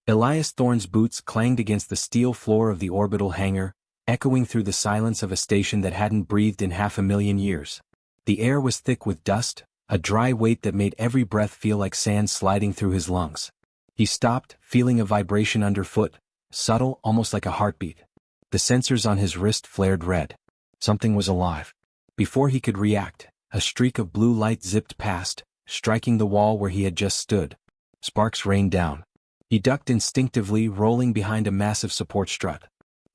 Elias Thorne's boots clanged against the steel floor of the orbital hangar, echoing through the silence of a station that hadn't breathed in 500,000 years. The air was thick with dust, a dry weight that made every breath feel like sand sliding through his lungs. He stopped, feeling a vibration underfoot, subtle, almost like a heartbeat. The sensors on his wrist flared red. Something was alive. Before he could react, a streak of blue light zipped past, striking the wall where he had just stood. Sparks rained down. He ducked instinctively, rolling behind a massive support strut.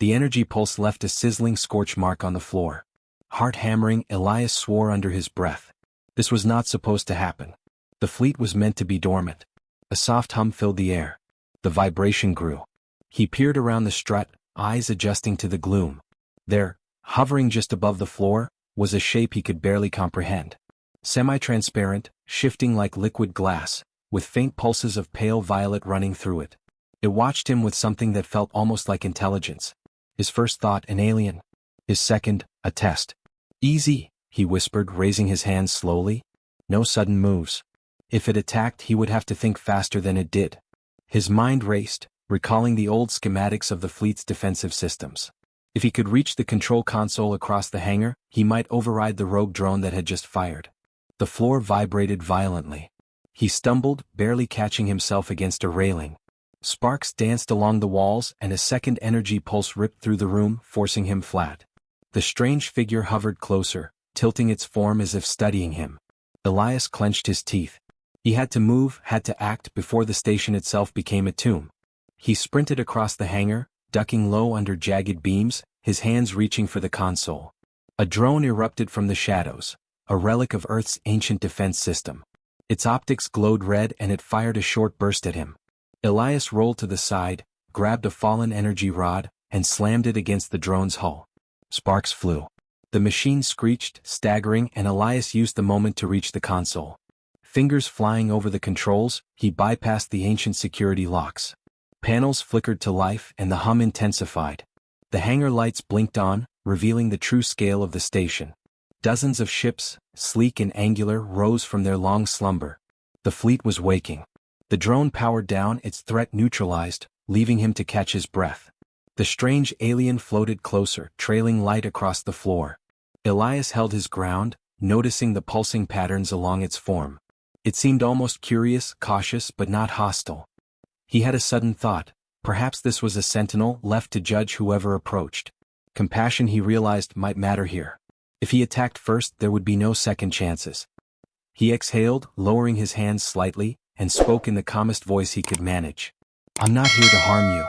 The energy pulse left a sizzling scorch mark on the floor. Heart hammering, Elias swore under his breath. This was not supposed to happen. The fleet was meant to be dormant. A soft hum filled the air. The vibration grew. He peered around the strut, eyes adjusting to the gloom. There, hovering just above the floor, was a shape he could barely comprehend. Semi-transparent, shifting like liquid glass, with faint pulses of pale violet running through it. It watched him with something that felt almost like intelligence. His first thought, an alien. His second, a test. Easy, he whispered, raising his hands slowly. No sudden moves. If it attacked, he would have to think faster than it did. His mind raced, recalling the old schematics of the fleet's defensive systems. If he could reach the control console across the hangar, he might override the rogue drone that had just fired. The floor vibrated violently. He stumbled, barely catching himself against a railing. Sparks danced along the walls, and a second energy pulse ripped through the room, forcing him flat. The strange figure hovered closer, tilting its form as if studying him. Elias clenched his teeth. He had to move, had to act before the station itself became a tomb. He sprinted across the hangar, ducking low under jagged beams, his hands reaching for the console. A drone erupted from the shadows, a relic of Earth's ancient defense system. Its optics glowed red and it fired a short burst at him. Elias rolled to the side, grabbed a fallen energy rod, and slammed it against the drone's hull. Sparks flew. The machine screeched, staggering, and Elias used the moment to reach the console. Fingers flying over the controls, he bypassed the ancient security locks. Panels flickered to life and the hum intensified. The hangar lights blinked on, revealing the true scale of the station. Dozens of ships, sleek and angular, rose from their long slumber. The fleet was waking. The drone powered down, its threat neutralized, leaving him to catch his breath. The strange alien floated closer, trailing light across the floor. Elias held his ground, noticing the pulsing patterns along its form. It seemed almost curious, cautious, but not hostile. He had a sudden thought. Perhaps this was a sentinel left to judge whoever approached. Compassion, he realized, might matter here. If he attacked first, there would be no second chances. He exhaled, lowering his hands slightly, and spoke in the calmest voice he could manage. "I'm not here to harm you.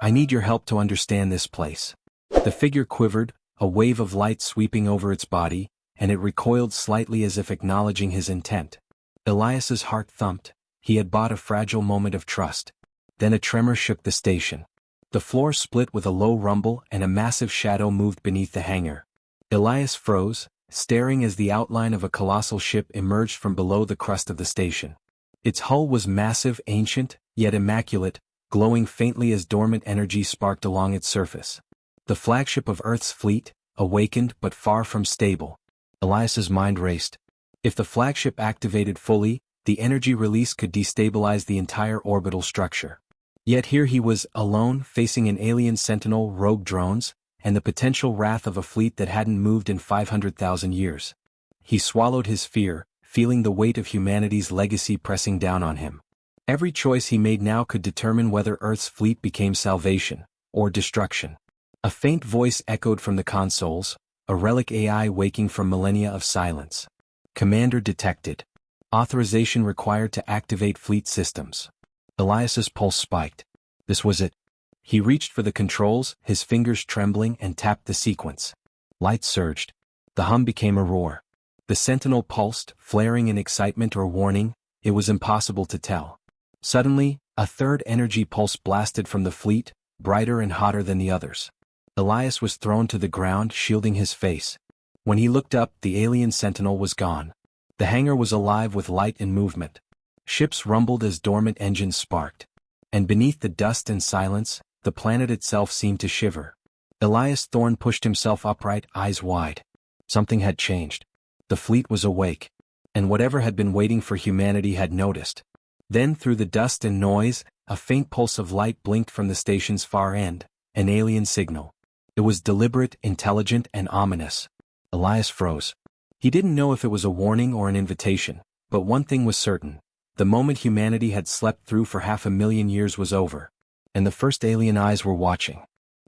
I need your help to understand this place." The figure quivered, a wave of light sweeping over its body, and it recoiled slightly as if acknowledging his intent. Elias's heart thumped. He had bought a fragile moment of trust. Then a tremor shook the station. The floor split with a low rumble and a massive shadow moved beneath the hangar. Elias froze, staring as the outline of a colossal ship emerged from below the crust of the station. Its hull was massive, ancient, yet immaculate, glowing faintly as dormant energy sparked along its surface. The flagship of Earth's fleet, awakened but far from stable. Elias's mind raced. If the flagship activated fully, the energy release could destabilize the entire orbital structure. Yet here he was, alone, facing an alien sentinel, rogue drones, and the potential wrath of a fleet that hadn't moved in 500,000 years. He swallowed his fear, feeling the weight of humanity's legacy pressing down on him. Every choice he made now could determine whether Earth's fleet became salvation or destruction. A faint voice echoed from the consoles, a relic AI waking from millennia of silence. "Commander detected. Authorization required to activate fleet systems." Elias's pulse spiked. This was it. He reached for the controls, his fingers trembling, and tapped the sequence. Lights surged. The hum became a roar. The sentinel pulsed, flaring in excitement or warning. It was impossible to tell. Suddenly, a third energy pulse blasted from the fleet, brighter and hotter than the others. Elias was thrown to the ground, shielding his face. When he looked up, the alien sentinel was gone. The hangar was alive with light and movement. Ships rumbled as dormant engines sparked. And beneath the dust and silence, the planet itself seemed to shiver. Elias Thorne pushed himself upright, eyes wide. Something had changed. The fleet was awake. And whatever had been waiting for humanity had noticed. Then through the dust and noise, a faint pulse of light blinked from the station's far end, an alien signal. It was deliberate, intelligent, and ominous. Elias froze. He didn't know if it was a warning or an invitation, but one thing was certain. The moment humanity had slept through for 500,000 years was over. And the first alien eyes were watching.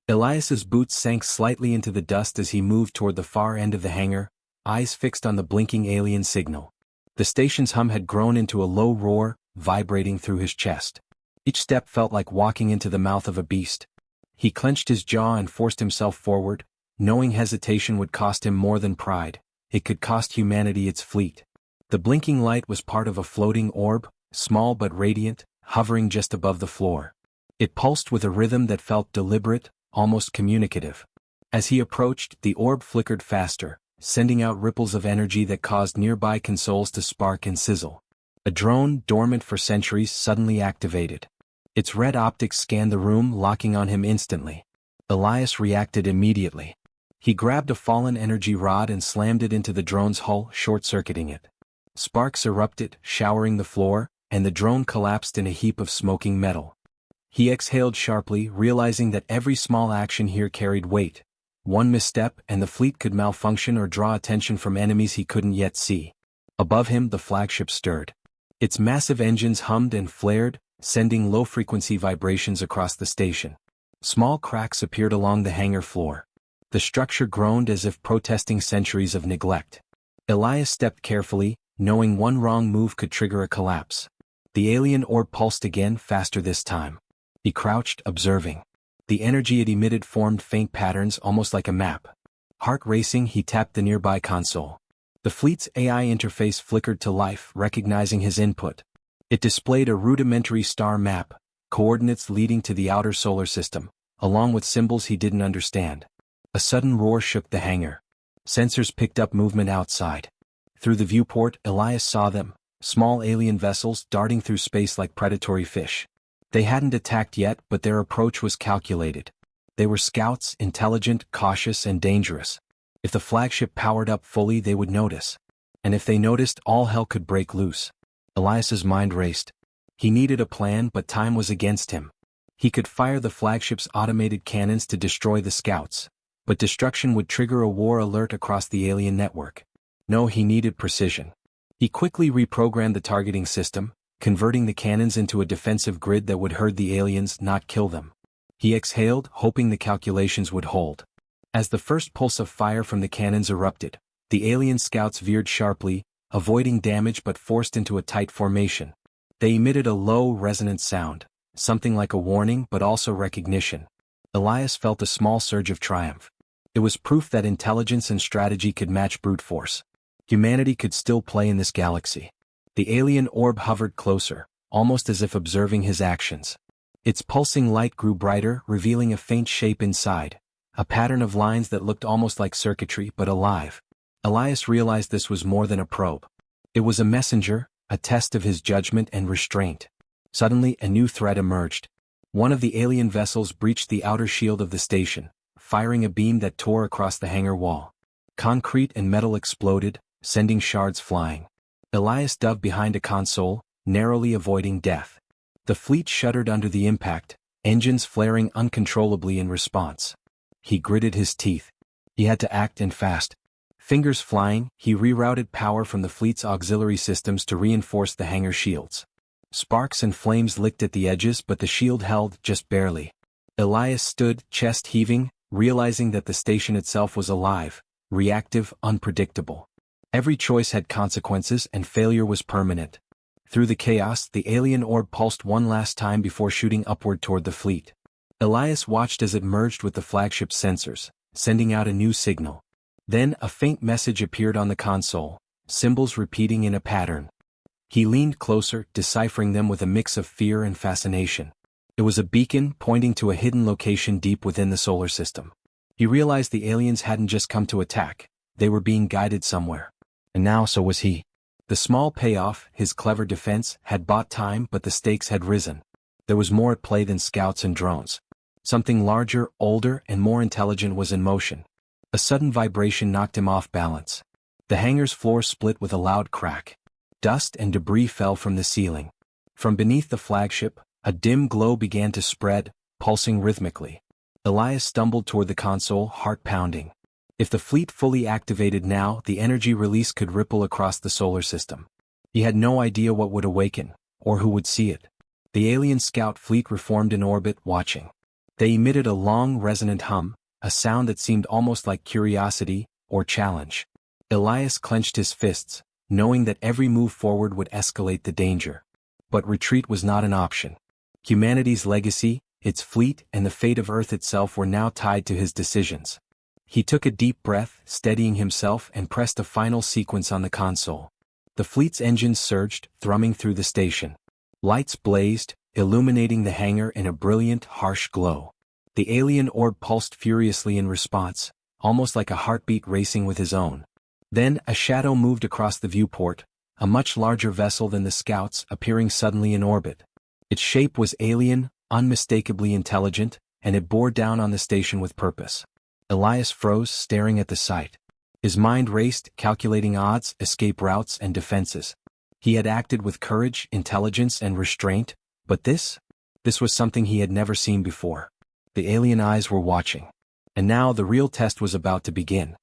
Elias's boots sank slightly into the dust as he moved toward the far end of the hangar, eyes fixed on the blinking alien signal. The station's hum had grown into a low roar, vibrating through his chest. Each step felt like walking into the mouth of a beast. He clenched his jaw and forced himself forward, knowing hesitation would cost him more than pride. It could cost humanity its fleet. The blinking light was part of a floating orb, small but radiant, hovering just above the floor. It pulsed with a rhythm that felt deliberate, almost communicative. As he approached, the orb flickered faster, sending out ripples of energy that caused nearby consoles to spark and sizzle. A drone, dormant for centuries, suddenly activated. Its red optics scanned the room, locking on him instantly. Elias reacted immediately. He grabbed a fallen energy rod and slammed it into the drone's hull, short-circuiting it. Sparks erupted, showering the floor, and the drone collapsed in a heap of smoking metal. He exhaled sharply, realizing that every small action here carried weight. One misstep, and the fleet could malfunction or draw attention from enemies he couldn't yet see. Above him, the flagship stirred. Its massive engines hummed and flared, sending low-frequency vibrations across the station. Small cracks appeared along the hangar floor. The structure groaned as if protesting centuries of neglect. Elias stepped carefully, knowing one wrong move could trigger a collapse. The alien orb pulsed again, faster this time. He crouched, observing. The energy it emitted formed faint patterns almost like a map. Heart racing, he tapped the nearby console. The fleet's AI interface flickered to life, recognizing his input. It displayed a rudimentary star map, coordinates leading to the outer solar system, along with symbols he didn't understand. A sudden roar shook the hangar. Sensors picked up movement outside. Through the viewport, Elias saw them, small alien vessels darting through space like predatory fish. They hadn't attacked yet, but their approach was calculated. They were scouts, intelligent, cautious, and dangerous. If the flagship powered up fully, they would notice. And if they noticed, all hell could break loose. Elias's mind raced. He needed a plan, but time was against him. He could fire the flagship's automated cannons to destroy the scouts, but destruction would trigger a war alert across the alien network. No, he needed precision. He quickly reprogrammed the targeting system, converting the cannons into a defensive grid that would herd the aliens, not kill them. He exhaled, hoping the calculations would hold. As the first pulse of fire from the cannons erupted, the alien scouts veered sharply, avoiding damage but forced into a tight formation. They emitted a low, resonant sound, something like a warning but also recognition. Elias felt a small surge of triumph. It was proof that intelligence and strategy could match brute force. Humanity could still play in this galaxy. The alien orb hovered closer, almost as if observing his actions. Its pulsing light grew brighter, revealing a faint shape inside, a pattern of lines that looked almost like circuitry but alive. Elias realized this was more than a probe. It was a messenger, a test of his judgment and restraint. Suddenly, a new threat emerged. One of the alien vessels breached the outer shield of the station, firing a beam that tore across the hangar wall. Concrete and metal exploded, sending shards flying. Elias dove behind a console, narrowly avoiding death. The fleet shuddered under the impact, engines flaring uncontrollably in response. He gritted his teeth. He had to act and fast. Fingers flying, he rerouted power from the fleet's auxiliary systems to reinforce the hangar shields. Sparks and flames licked at the edges, but the shield held just barely. Elias stood, chest heaving, realizing that the station itself was alive, reactive, unpredictable. Every choice had consequences, and failure was permanent. Through the chaos, the alien orb pulsed one last time before shooting upward toward the fleet. Elias watched as it merged with the flagship's sensors, sending out a new signal. Then a faint message appeared on the console, symbols repeating in a pattern. He leaned closer, deciphering them with a mix of fear and fascination. It was a beacon pointing to a hidden location deep within the solar system. He realized the aliens hadn't just come to attack, they were being guided somewhere. And now so was he. The small payoff, his clever defense, had bought time, but the stakes had risen. There was more at play than scouts and drones. Something larger, older, and more intelligent was in motion. A sudden vibration knocked him off balance. The hangar's floor split with a loud crack. Dust and debris fell from the ceiling. From beneath the flagship, a dim glow began to spread, pulsing rhythmically. Elias stumbled toward the console, heart pounding. If the fleet fully activated now, the energy release could ripple across the solar system. He had no idea what would awaken, or who would see it. The alien scout fleet reformed in orbit, watching. They emitted a long, resonant hum, a sound that seemed almost like curiosity, or challenge. Elias clenched his fists, knowing that every move forward would escalate the danger. But retreat was not an option. Humanity's legacy, its fleet, and the fate of Earth itself were now tied to his decisions. He took a deep breath, steadying himself, and pressed a final sequence on the console. The fleet's engines surged, thrumming through the station. Lights blazed, illuminating the hangar in a brilliant, harsh glow. The alien orb pulsed furiously in response, almost like a heartbeat racing with his own. Then, a shadow moved across the viewport, a much larger vessel than the scouts, appearing suddenly in orbit. Its shape was alien, unmistakably intelligent, and it bore down on the station with purpose. Elias froze, staring at the sight. His mind raced, calculating odds, escape routes, and defenses. He had acted with courage, intelligence, and restraint, but this was something he had never seen before. The alien eyes were watching. And now the real test was about to begin.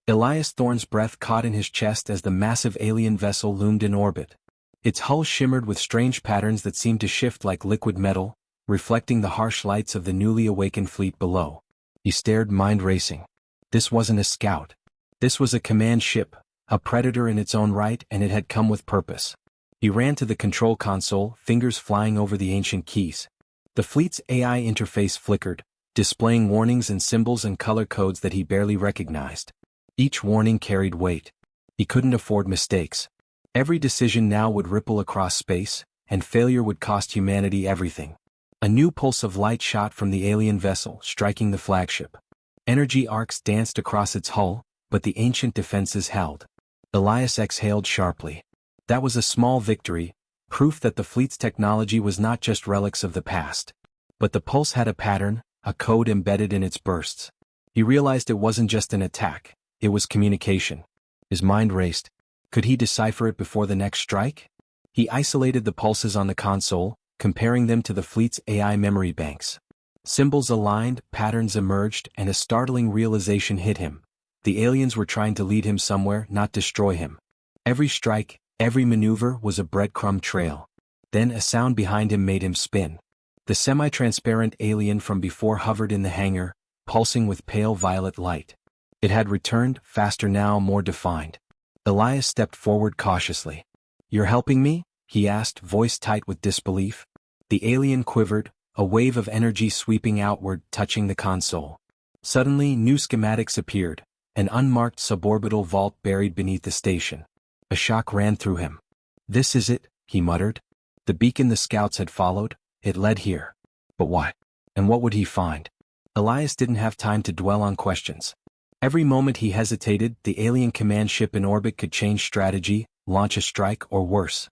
Elias Thorne's breath caught in his chest as the massive alien vessel loomed in orbit. Its hull shimmered with strange patterns that seemed to shift like liquid metal, reflecting the harsh lights of the newly awakened fleet below. He stared, mind racing. This wasn't a scout. This was a command ship, a predator in its own right, and it had come with purpose. He ran to the control console, fingers flying over the ancient keys. The fleet's AI interface flickered, displaying warnings and symbols and color codes that he barely recognized. Each warning carried weight. He couldn't afford mistakes. Every decision now would ripple across space, and failure would cost humanity everything. A new pulse of light shot from the alien vessel, striking the flagship. Energy arcs danced across its hull, but the ancient defenses held. Elias exhaled sharply. That was a small victory, proof that the fleet's technology was not just relics of the past. But the pulse had a pattern, a code embedded in its bursts. He realized it wasn't just an attack. It was communication. His mind raced. Could he decipher it before the next strike? He isolated the pulses on the console, comparing them to the fleet's AI memory banks. Symbols aligned, patterns emerged, and a startling realization hit him. The aliens were trying to lead him somewhere, not destroy him. Every strike, every maneuver was a breadcrumb trail. Then a sound behind him made him spin. The semi-transparent alien from before hovered in the hangar, pulsing with pale violet light. It had returned, faster now, more defined. Elias stepped forward cautiously. "You're helping me?" he asked, voice tight with disbelief. The alien quivered, a wave of energy sweeping outward, touching the console. Suddenly, new schematics appeared, an unmarked suborbital vault buried beneath the station. A shock ran through him. "This is it," he muttered. The beacon the scouts had followed, it led here. But why? And what would he find? Elias didn't have time to dwell on questions. Every moment he hesitated, the alien command ship in orbit could change strategy, launch a strike, or worse.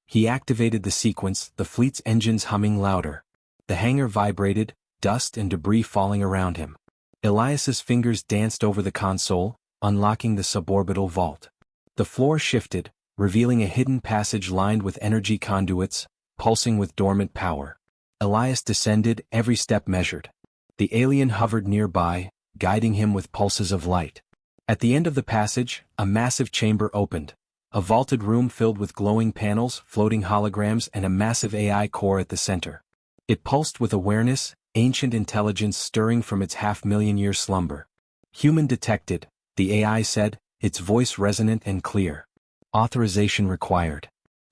He activated the sequence, the fleet's engines humming louder. The hangar vibrated, dust and debris falling around him. Elias's fingers danced over the console, unlocking the suborbital vault. The floor shifted, revealing a hidden passage lined with energy conduits, pulsing with dormant power. Elias descended, every step measured. The alien hovered nearby, guiding him with pulses of light. At the end of the passage, a massive chamber opened. A vaulted room filled with glowing panels, floating holograms, and a massive AI core at the center. It pulsed with awareness, ancient intelligence stirring from its half-million-year slumber. "Human detected," the AI said, its voice resonant and clear. "Authorization required."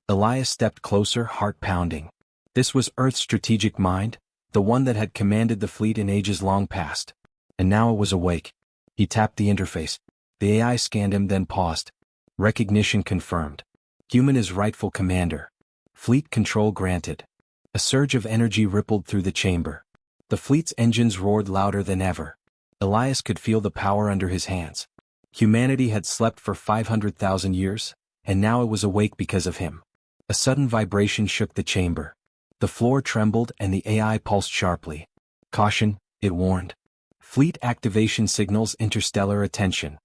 Elias stepped closer, heart pounding. This was Earth's strategic mind, the one that had commanded the fleet in ages long past. And now it was awake. He tapped the interface. The AI scanned him, then paused. Recognition confirmed. Human is rightful commander. Fleet control granted. A surge of energy rippled through the chamber. The fleet's engines roared louder than ever. Elias could feel the power under his hands. Humanity had slept for 500,000 years, and now it was awake because of him. A sudden vibration shook the chamber. The floor trembled and the AI pulsed sharply. "Caution," it warned. "Fleet activation signals interstellar attention."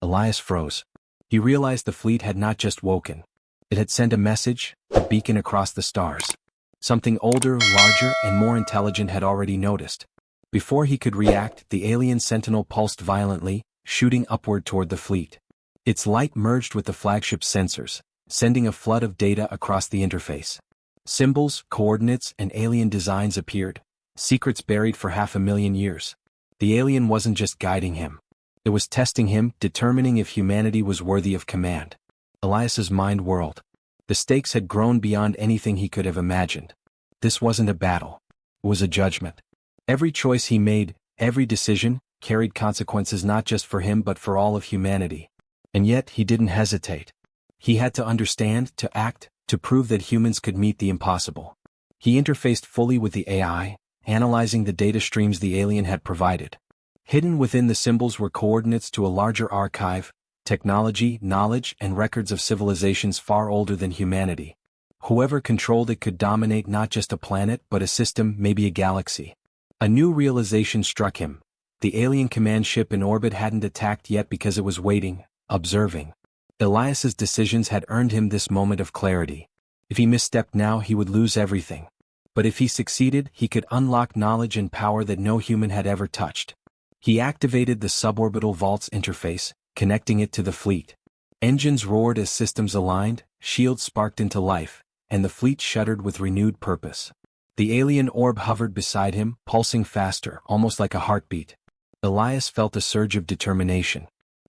Elias froze. He realized the fleet had not just woken. It had sent a message, a beacon across the stars. Something older, larger, and more intelligent had already noticed. Before he could react, the alien sentinel pulsed violently, shooting upward toward the fleet. Its light merged with the flagship's sensors, sending a flood of data across the interface. Symbols, coordinates, and alien designs appeared, secrets buried for 500,000 years. The alien wasn't just guiding him. It was testing him, determining if humanity was worthy of command. Elias's mind whirled. The stakes had grown beyond anything he could have imagined. This wasn't a battle. It was a judgment. Every choice he made, every decision, carried consequences not just for him but for all of humanity. And yet he didn't hesitate. He had to understand, to act, to prove that humans could meet the impossible. He interfaced fully with the AI, analyzing the data streams the alien had provided. Hidden within the symbols were coordinates to a larger archive, technology, knowledge, and records of civilizations far older than humanity. Whoever controlled it could dominate not just a planet but a system, maybe a galaxy. A new realization struck him. The alien command ship in orbit hadn't attacked yet because it was waiting, observing. Elias's decisions had earned him this moment of clarity. If he misstepped now, he would lose everything. But if he succeeded, he could unlock knowledge and power that no human had ever touched. He activated the suborbital vault's interface, connecting it to the fleet. Engines roared as systems aligned, shields sparked into life, and the fleet shuddered with renewed purpose. The alien orb hovered beside him, pulsing faster, almost like a heartbeat. Elias felt a surge of determination.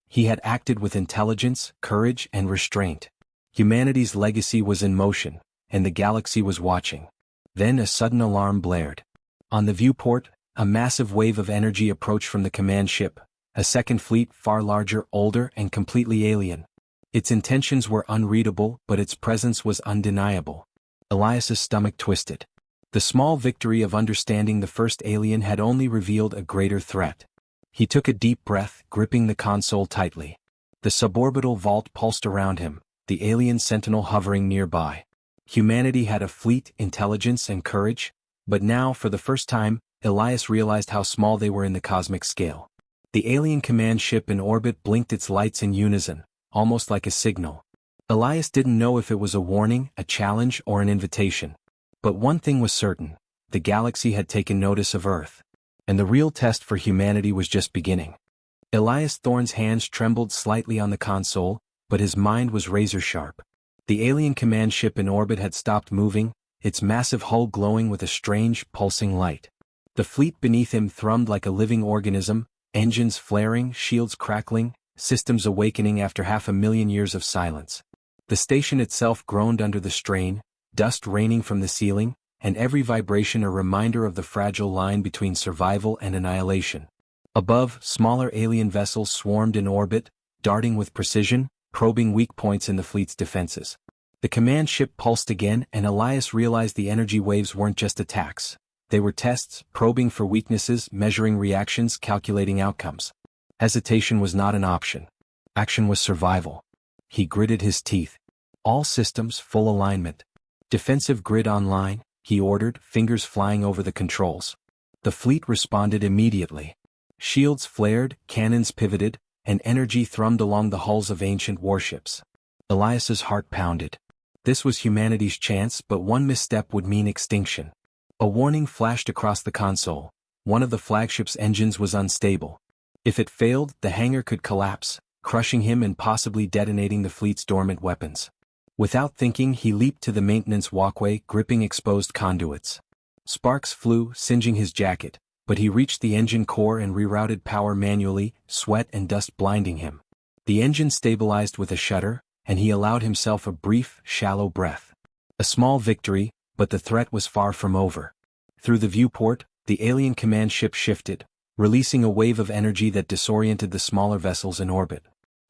He had acted with intelligence, courage, and restraint. Humanity's legacy was in motion, and the galaxy was watching. Then a sudden alarm blared. On the viewport, a massive wave of energy approached from the command ship, a second fleet far larger, older, and completely alien. Its intentions were unreadable, but its presence was undeniable. Elias's stomach twisted. The small victory of understanding the first alien had only revealed a greater threat. He took a deep breath, gripping the console tightly. The suborbital vault pulsed around him, the alien sentinel hovering nearby. Humanity had a fleet, intelligence, and courage, but now, for the first time, Elias realized how small they were in the cosmic scale. The alien command ship in orbit blinked its lights in unison, almost like a signal. Elias didn't know if it was a warning, a challenge, or an invitation. But one thing was certain: the galaxy had taken notice of Earth. And the real test for humanity was just beginning. Elias Thorne's hands trembled slightly on the console, but his mind was razor-sharp. The alien command ship in orbit had stopped moving, its massive hull glowing with a strange, pulsing light. The fleet beneath him thrummed like a living organism, engines flaring, shields crackling, systems awakening after 500,000 years of silence. The station itself groaned under the strain, dust raining from the ceiling, and every vibration a reminder of the fragile line between survival and annihilation. Above, smaller alien vessels swarmed in orbit, darting with precision, probing weak points in the fleet's defenses. The command ship pulsed again, and Elias realized the energy waves weren't just attacks. They were tests, probing for weaknesses, measuring reactions, calculating outcomes. Hesitation was not an option. Action was survival. He gritted his teeth. All systems, full alignment. Defensive grid online, he ordered, fingers flying over the controls. The fleet responded immediately. Shields flared, cannons pivoted, and energy thrummed along the hulls of ancient warships. Elias's heart pounded. This was humanity's chance, but one misstep would mean extinction. A warning flashed across the console. One of the flagship's engines was unstable. If it failed, the hangar could collapse, crushing him and possibly detonating the fleet's dormant weapons. Without thinking, he leaped to the maintenance walkway, gripping exposed conduits. Sparks flew, singeing his jacket, but he reached the engine core and rerouted power manually, sweat and dust blinding him. The engine stabilized with a shudder, and he allowed himself a brief, shallow breath. A small victory, but the threat was far from over. Through the viewport, the alien command ship shifted, releasing a wave of energy that disoriented the smaller vessels in orbit.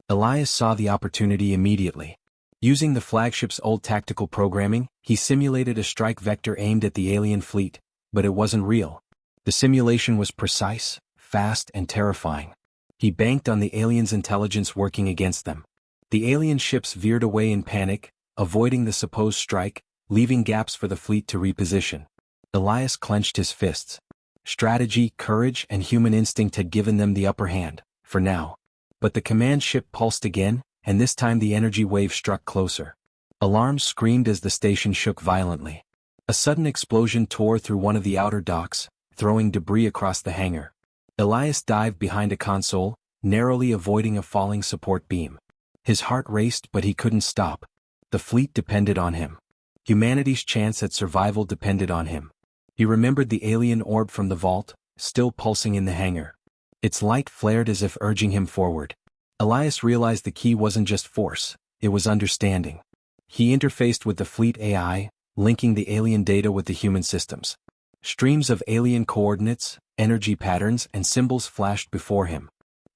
Elias saw the opportunity immediately. Using the flagship's old tactical programming, he simulated a strike vector aimed at the alien fleet, but it wasn't real. The simulation was precise, fast, and terrifying. He banked on the aliens' intelligence working against them. The alien ships veered away in panic, avoiding the supposed strike, leaving gaps for the fleet to reposition. Elias clenched his fists. Strategy, courage, and human instinct had given them the upper hand, for now. But the command ship pulsed again, and this time the energy wave struck closer. Alarms screamed as the station shook violently. A sudden explosion tore through one of the outer docks, throwing debris across the hangar. Elias dived behind a console, narrowly avoiding a falling support beam. His heart raced, but he couldn't stop. The fleet depended on him. Humanity's chance at survival depended on him. He remembered the alien orb from the vault, still pulsing in the hangar. Its light flared as if urging him forward. Elias realized the key wasn't just force, it was understanding. He interfaced with the fleet AI, linking the alien data with the human systems. Streams of alien coordinates, energy patterns, and symbols flashed before him.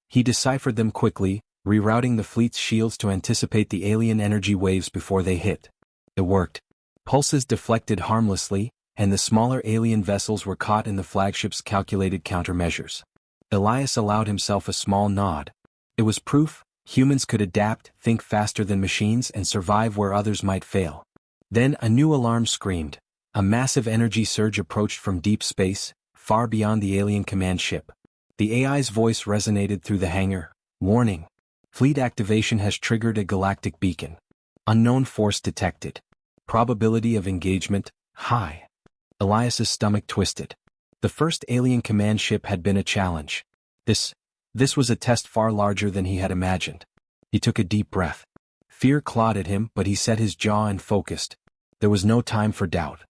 He deciphered them quickly, rerouting the fleet's shields to anticipate the alien energy waves before they hit. It worked. Pulses deflected harmlessly, and the smaller alien vessels were caught in the flagship's calculated countermeasures. Elias allowed himself a small nod. It was proof humans could adapt, think faster than machines, and survive where others might fail. Then a new alarm screamed. A massive energy surge approached from deep space, far beyond the alien command ship. The AI's voice resonated through the hangar. Warning. Fleet activation has triggered a galactic beacon. Unknown force detected. Probability of engagement, high. Elias's stomach twisted. The first alien command ship had been a challenge. This was a test far larger than he had imagined. He took a deep breath. Fear clawed at him, but he set his jaw and focused. There was no time for doubt.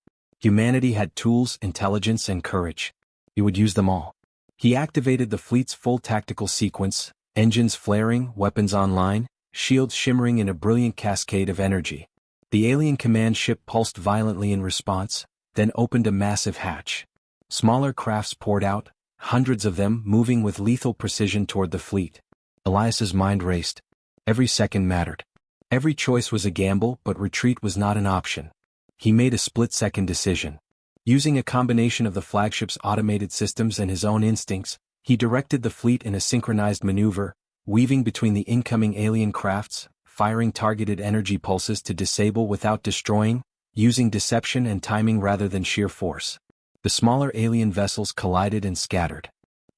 Humanity had tools, intelligence, and courage. He would use them all. He activated the fleet's full tactical sequence, engines flaring, weapons online, shields shimmering in a brilliant cascade of energy. The alien command ship pulsed violently in response, then opened a massive hatch. Smaller crafts poured out, hundreds of them moving with lethal precision toward the fleet. Elias's mind raced. Every second mattered. Every choice was a gamble, but retreat was not an option. He made a split-second decision. Using a combination of the flagship's automated systems and his own instincts, he directed the fleet in a synchronized maneuver, weaving between the incoming alien crafts, firing targeted energy pulses to disable without destroying, using deception and timing rather than sheer force. The smaller alien vessels collided and scattered.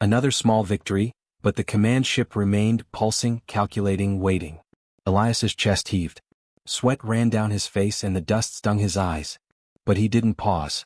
Another small victory, but the command ship remained pulsing, calculating, waiting. Elias's chest heaved. Sweat ran down his face and the dust stung his eyes. But he didn't pause.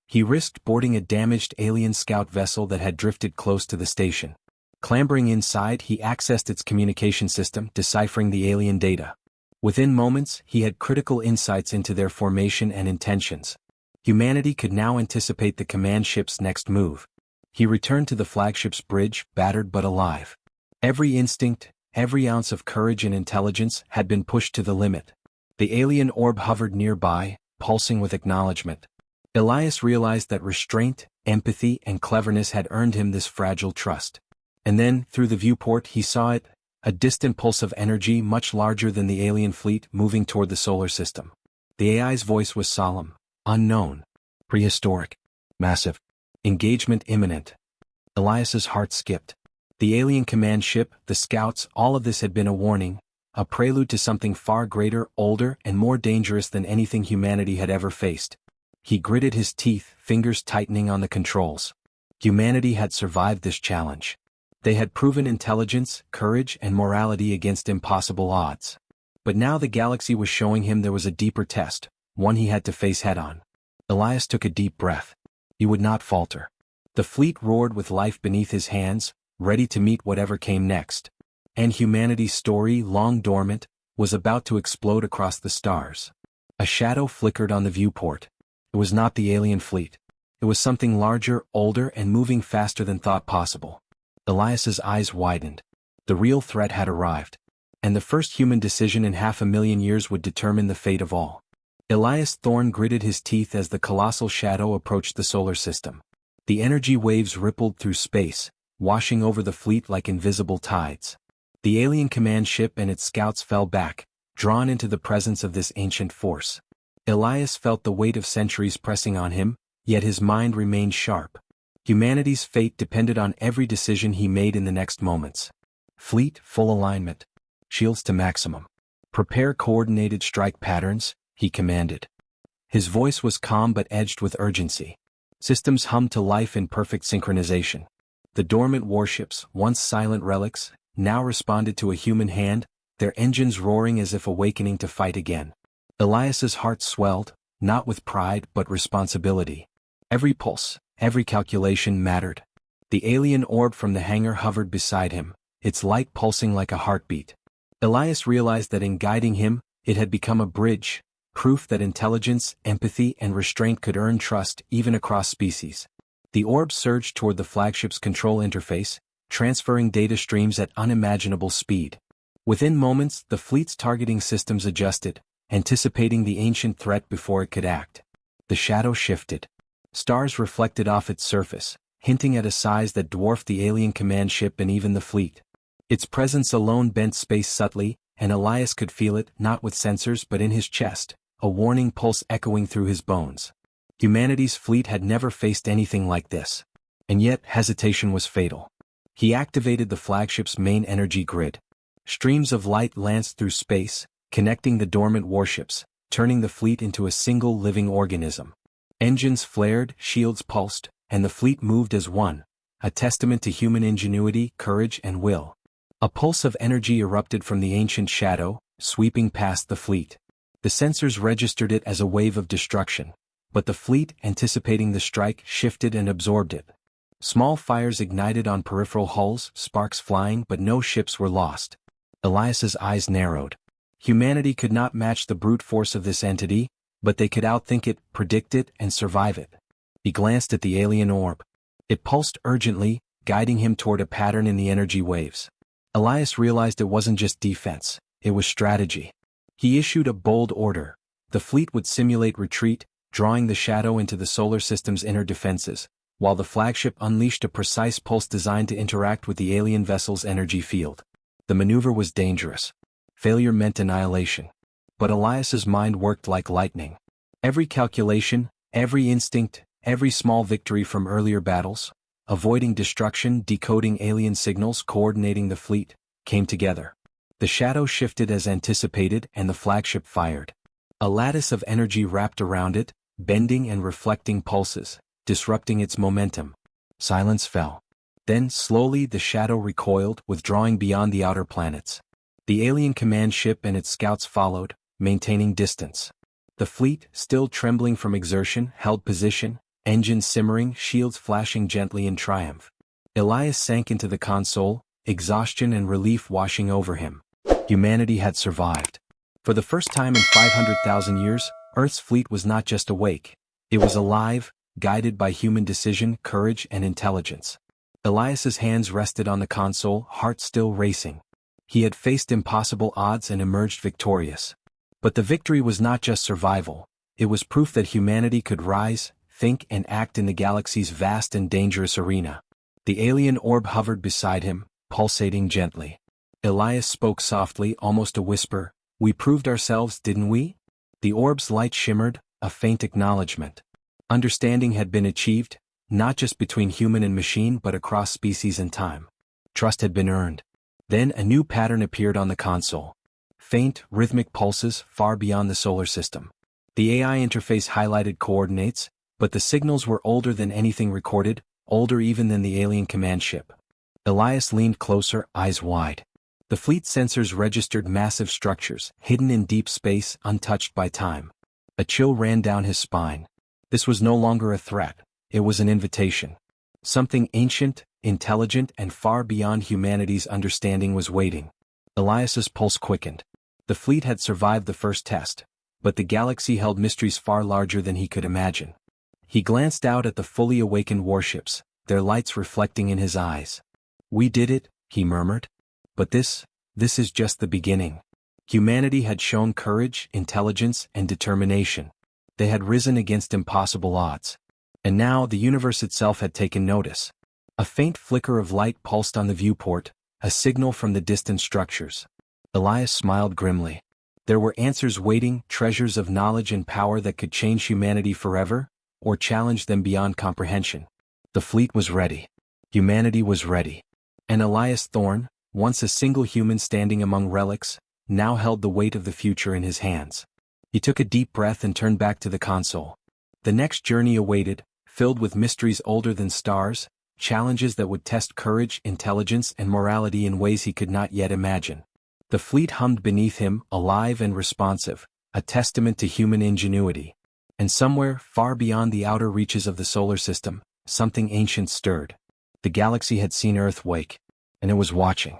He risked boarding a damaged alien scout vessel that had drifted close to the station. Clambering inside, he accessed its communication system, deciphering the alien data. Within moments, he had critical insights into their formation and intentions. Humanity could now anticipate the command ship's next move. He returned to the flagship's bridge, battered but alive. Every instinct, every ounce of courage and intelligence had been pushed to the limit. The alien orb hovered nearby, pulsing with acknowledgement. Elias realized that restraint, empathy, and cleverness had earned him this fragile trust. And then, through the viewport, he saw it, a distant pulse of energy much larger than the alien fleet moving toward the solar system. The AI's voice was solemn, unknown, prehistoric, massive, engagement imminent. Elias's heart skipped. The alien command ship, the scouts, all of this had been a warning, a prelude to something far greater, older, and more dangerous than anything humanity had ever faced. He gritted his teeth, fingers tightening on the controls. Humanity had survived this challenge. They had proven intelligence, courage, and morality against impossible odds. But now the galaxy was showing him there was a deeper test, one he had to face head-on. Elias took a deep breath. He would not falter. The fleet roared with life beneath his hands, ready to meet whatever came next. And humanity's story, long dormant, was about to explode across the stars. A shadow flickered on the viewport. It was not the alien fleet. It was something larger, older, and moving faster than thought possible. Elias's eyes widened. The real threat had arrived. And the first human decision in 500,000 years would determine the fate of all. Elias Thorne gritted his teeth as the colossal shadow approached the solar system. The energy waves rippled through space, washing over the fleet like invisible tides. The alien command ship and its scouts fell back, drawn into the presence of this ancient force. Elias felt the weight of centuries pressing on him, yet his mind remained sharp. Humanity's fate depended on every decision he made in the next moments. Fleet, full alignment. Shields to maximum. Prepare coordinated strike patterns, he commanded. His voice was calm but edged with urgency. Systems hummed to life in perfect synchronization. The dormant warships, once silent relics, now responded to a human hand, their engines roaring as if awakening to fight again. Elias's heart swelled, not with pride but responsibility. Every pulse, every calculation mattered. The alien orb from the hangar hovered beside him, its light pulsing like a heartbeat. Elias realized that in guiding him, it had become a bridge, proof that intelligence, empathy, and restraint could earn trust even across species. The orb surged toward the flagship's control interface, transferring data streams at unimaginable speed. Within moments, the fleet's targeting systems adjusted, anticipating the ancient threat before it could act. The shadow shifted. Stars reflected off its surface, hinting at a size that dwarfed the alien command ship and even the fleet. Its presence alone bent space subtly, and Elias could feel it, not with sensors but in his chest, a warning pulse echoing through his bones. Humanity's fleet had never faced anything like this. And yet, hesitation was fatal. He activated the flagship's main energy grid. Streams of light lanced through space, connecting the dormant warships, turning the fleet into a single living organism. Engines flared, shields pulsed, and the fleet moved as one, a testament to human ingenuity, courage, and will. A pulse of energy erupted from the ancient shadow, sweeping past the fleet. The sensors registered it as a wave of destruction, but the fleet, anticipating the strike, shifted and absorbed it. Small fires ignited on peripheral hulls, sparks flying, but no ships were lost. Elias's eyes narrowed. Humanity could not match the brute force of this entity, but they could outthink it, predict it, and survive it. He glanced at the alien orb. It pulsed urgently, guiding him toward a pattern in the energy waves. Elias realized it wasn't just defense, it was strategy. He issued a bold order. The fleet would simulate retreat, drawing the shadow into the solar system's inner defenses, while the flagship unleashed a precise pulse designed to interact with the alien vessel's energy field. The maneuver was dangerous. Failure meant annihilation. But Elias's mind worked like lightning. Every calculation, every instinct, every small victory from earlier battles, avoiding destruction, decoding alien signals, coordinating the fleet, came together. The shadow shifted as anticipated and the flagship fired. A lattice of energy wrapped around it, bending and reflecting pulses, disrupting its momentum. Silence fell. Then, slowly, the shadow recoiled, withdrawing beyond the outer planets. The alien command ship and its scouts followed, maintaining distance. The fleet, still trembling from exertion, held position, engines simmering, shields flashing gently in triumph. Elias sank into the console, exhaustion and relief washing over him. Humanity had survived. For the first time in 500,000 years, Earth's fleet was not just awake. It was alive, guided by human decision, courage, and intelligence. Elias's hands rested on the console, heart still racing. He had faced impossible odds and emerged victorious. But the victory was not just survival. It was proof that humanity could rise, think, and act in the galaxy's vast and dangerous arena. The alien orb hovered beside him, pulsating gently. Elias spoke softly, almost a whisper. "We proved ourselves, didn't we?" The orb's light shimmered, a faint acknowledgement. Understanding had been achieved, not just between human and machine but across species and time. Trust had been earned. Then a new pattern appeared on the console. Faint, rhythmic pulses far beyond the solar system. The AI interface highlighted coordinates, but the signals were older than anything recorded, older even than the alien command ship. Elias leaned closer, eyes wide. The fleet sensors registered massive structures, hidden in deep space, untouched by time. A chill ran down his spine. This was no longer a threat, it was an invitation. Something ancient, intelligent, and far beyond humanity's understanding was waiting. Elias's pulse quickened. The fleet had survived the first test, but the galaxy held mysteries far larger than he could imagine. He glanced out at the fully awakened warships, their lights reflecting in his eyes. "We did it," he murmured. "But this is just the beginning." Humanity had shown courage, intelligence, and determination. They had risen against impossible odds. And now the universe itself had taken notice. A faint flicker of light pulsed on the viewport, a signal from the distant structures. Elias smiled grimly. There were answers waiting, treasures of knowledge and power that could change humanity forever, or challenge them beyond comprehension. The fleet was ready. Humanity was ready. And Elias Thorne, once a single human standing among relics, now held the weight of the future in his hands. He took a deep breath and turned back to the console. The next journey awaited, filled with mysteries older than stars, challenges that would test courage, intelligence, and morality in ways he could not yet imagine. The fleet hummed beneath him, alive and responsive, a testament to human ingenuity. And somewhere, far beyond the outer reaches of the solar system, something ancient stirred. The galaxy had seen Earth wake, and it was watching.